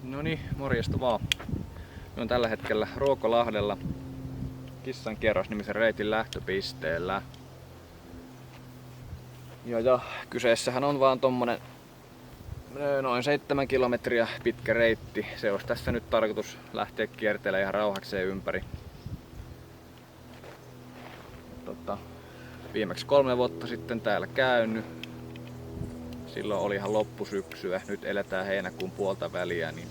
No niin, morjesta vaan. Me on tällä hetkellä Ruokolahdella Kissan kierros -nimisen reitin lähtöpisteellä. Ja kyseessähän on vaan tommonen noin 7 kilometriä pitkä reitti. Se olisi tässä nyt tarkoitus lähteä kiertelemään ihan rauhakseen ympäri. Viimeksi 3 vuotta sitten täällä käynyt. Silloin oli ihan loppusyksyä. Nyt eletään heinäkuun puolta väliä, niin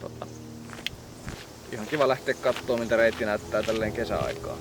ihan kiva lähteä kattoo, miltä reitti näyttää tälleen kesäaikaan.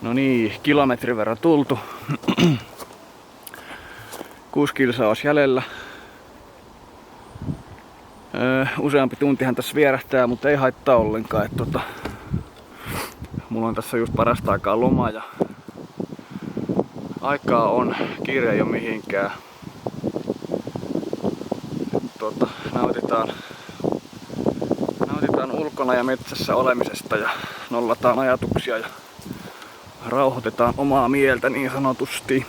No niin, kilometrin verran tultu. 6 kilsaa olisi jäljellä. Useampi tuntihan tässä vierähtää, mutta ei haittaa ollenkaan. Mulla on tässä just parasta aikaa loma ja aikaa on, kiire ei ole mihinkään. Nautitaan ulkona ja metsässä olemisesta ja nollataan ajatuksia ja rauhoitetaan omaa mieltä niin sanotusti.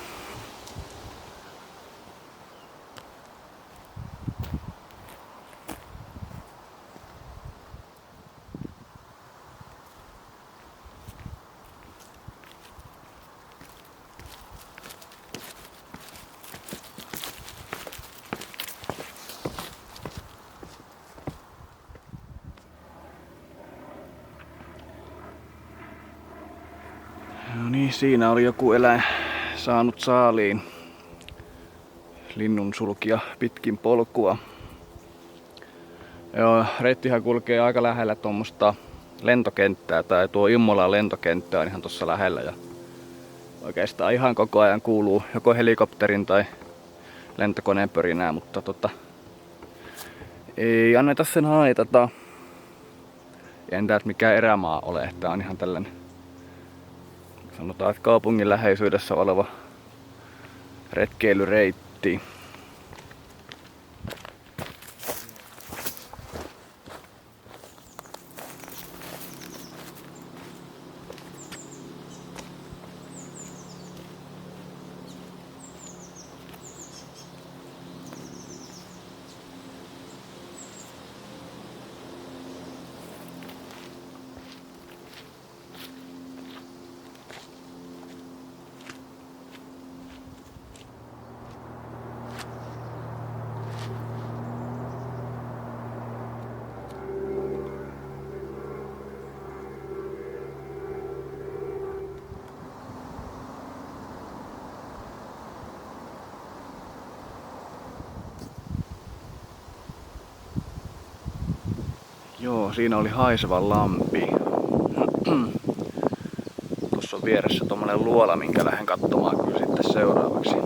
No niin, siinä oli joku eläin saanut saaliin linnun sulkia pitkin polkua. Joo, reittihän kulkee aika lähellä tuommoista lentokenttää, tai tuo Immolan lentokenttä on ihan tuossa lähellä. Ja oikeastaan ihan koko ajan kuuluu joko helikopterin tai lentokoneen pörinää, mutta ei anneta sen haitata. Entä mikä erämaa ole, että on ihan tällainen, sanotaan, että kaupungin läheisyydessä oleva retkeilyreitti. Joo, siinä oli Haisevan lampi. Tuossa on vieressä tommonen luola, minkä lähden katsomaan kyllä sitten seuraavaksi.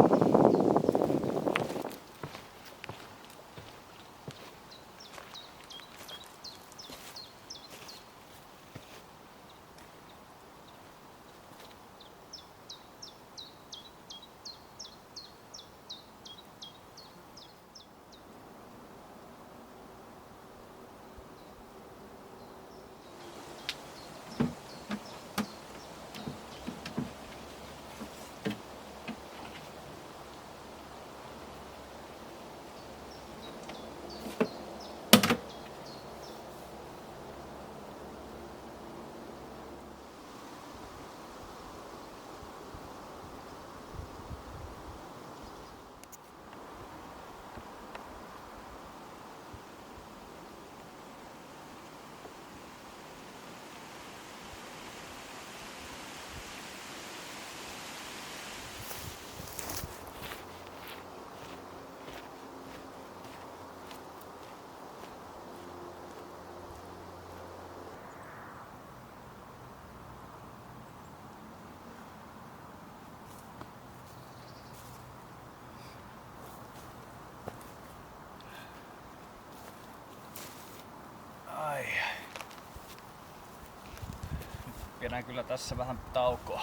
Pidän kyllä tässä vähän taukoa.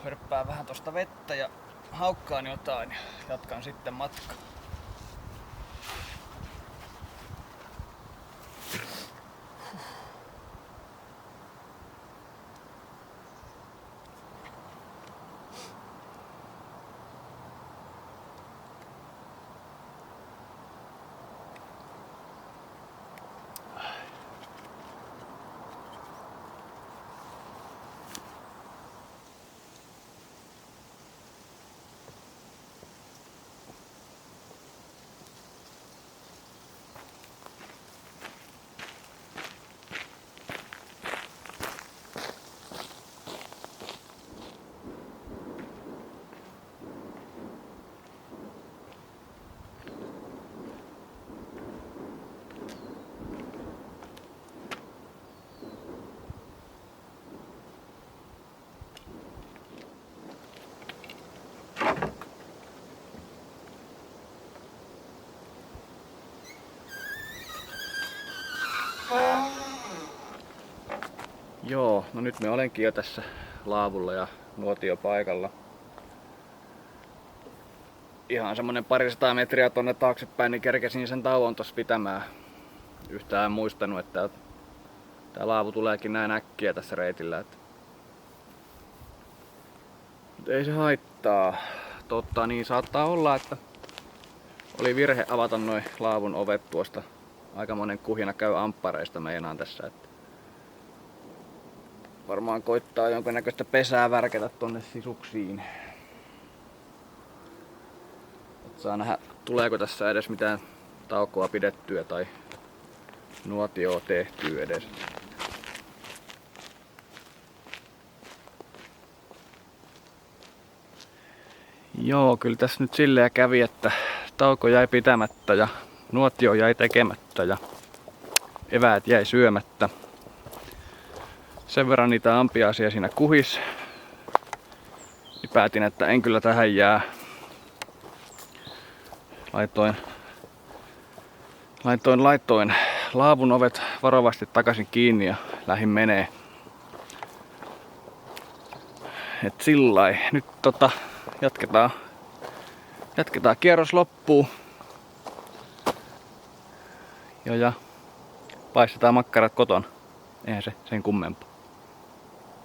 Hörppään vähän tosta vettä ja haukkaan jotain ja jatkan sitten matkaa. Joo, no nyt me olenkin jo tässä laavulla ja nuotiopaikalla. Ihan semmonen 200 metriä tonne taaksepäin, niin kerkesin sen tauon tossa pitämään. Yhtään en muistanut, että tää laavu tuleekin näin äkkiä tässä reitillä. Mutta ei se haittaa. Totta niin saattaa olla, että oli virhe avata noin laavun ovet tuosta. Aikamoinen kuhina käy amppareista meinaan tässä. Että varmaan koittaa jonkinnäköistä pesää värkätä tonne sisuksiin. Et saa nähdä, tuleeko tässä edes mitään taukoa pidettyä tai nuotioa tehtyä edes. Joo, kyllä tässä nyt silleen kävi, että tauko jäi pitämättä ja nuotio jäi tekemättä ja eväät jäi syömättä. Sen verran niitä ampiaisia siinä kuhis, niin päätin, että en kyllä tähän jää. Laitoin laavun ovet varovasti takaisin kiinni ja lähdin menee. Et sillai. Nyt jatketaan kierros loppuun. Ja paistetaan makkarat kotona. Eihän se sen kummempaa.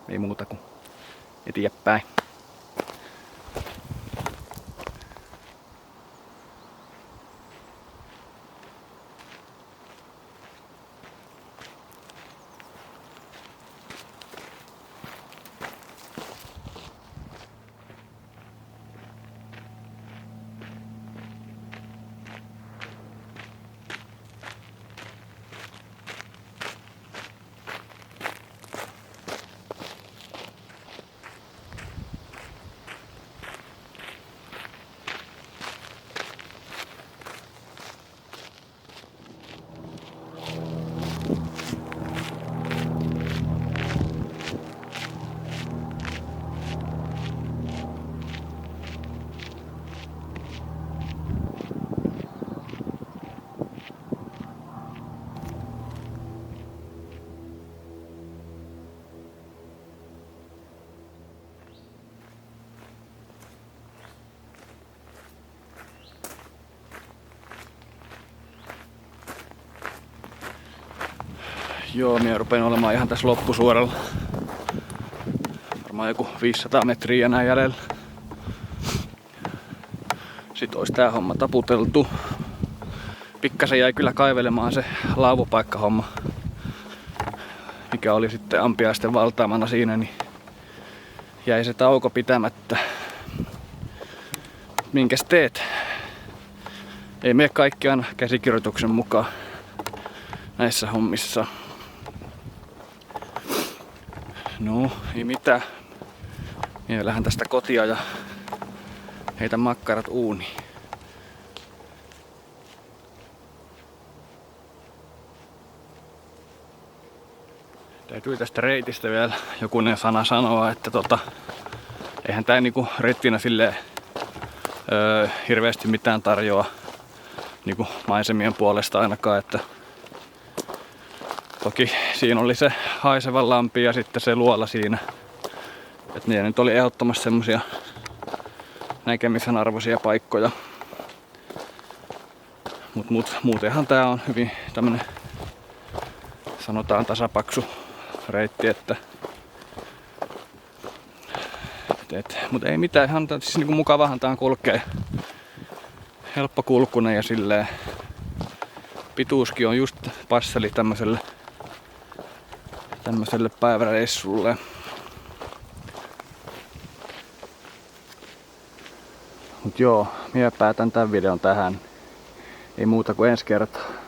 Ei muuta kuin eteenpäin. Joo, minä rupean olemaan ihan tässä loppusuoralla. Varmaan joku 500 metriä enää jäljellä. Sitten olisi tää homma taputeltu. Pikkasen jäi kyllä kaivelemaan se laavupaikkahomma, mikä oli sitten ampiaisten valtaamana siinä, niin jäi se tauko pitämättä. Minkäs teet? Ei mene kaikki aina käsikirjoituksen mukaan näissä hommissa. No, ei mitään. Minä lähden tästä kotia ja heitän makkarat uuniin. Täytyy tästä reitistä vielä jokunen sana sanoa, että eihän tää niinku reittinä silleen hirveästi mitään tarjoa niinku maisemien puolesta ainakaan, että Toki siinä oli se haisevan lampi ja sitten se luola siinä. Et ne nyt oli ehdottomasti semmosia näkemisen arvoisia paikkoja. Mut muutenhan tää on hyvin tämmönen, sanotaan tasapaksu reitti, että mut ei mitään, ihan siis niinku mukavahan tää on kulkee. Helppokulkunen ja silleen pituuskin on just passeli tämmöselle päiväreissulle. Mut joo, minä päätän tän videon tähän. Ei muuta kuin ensi kertaa.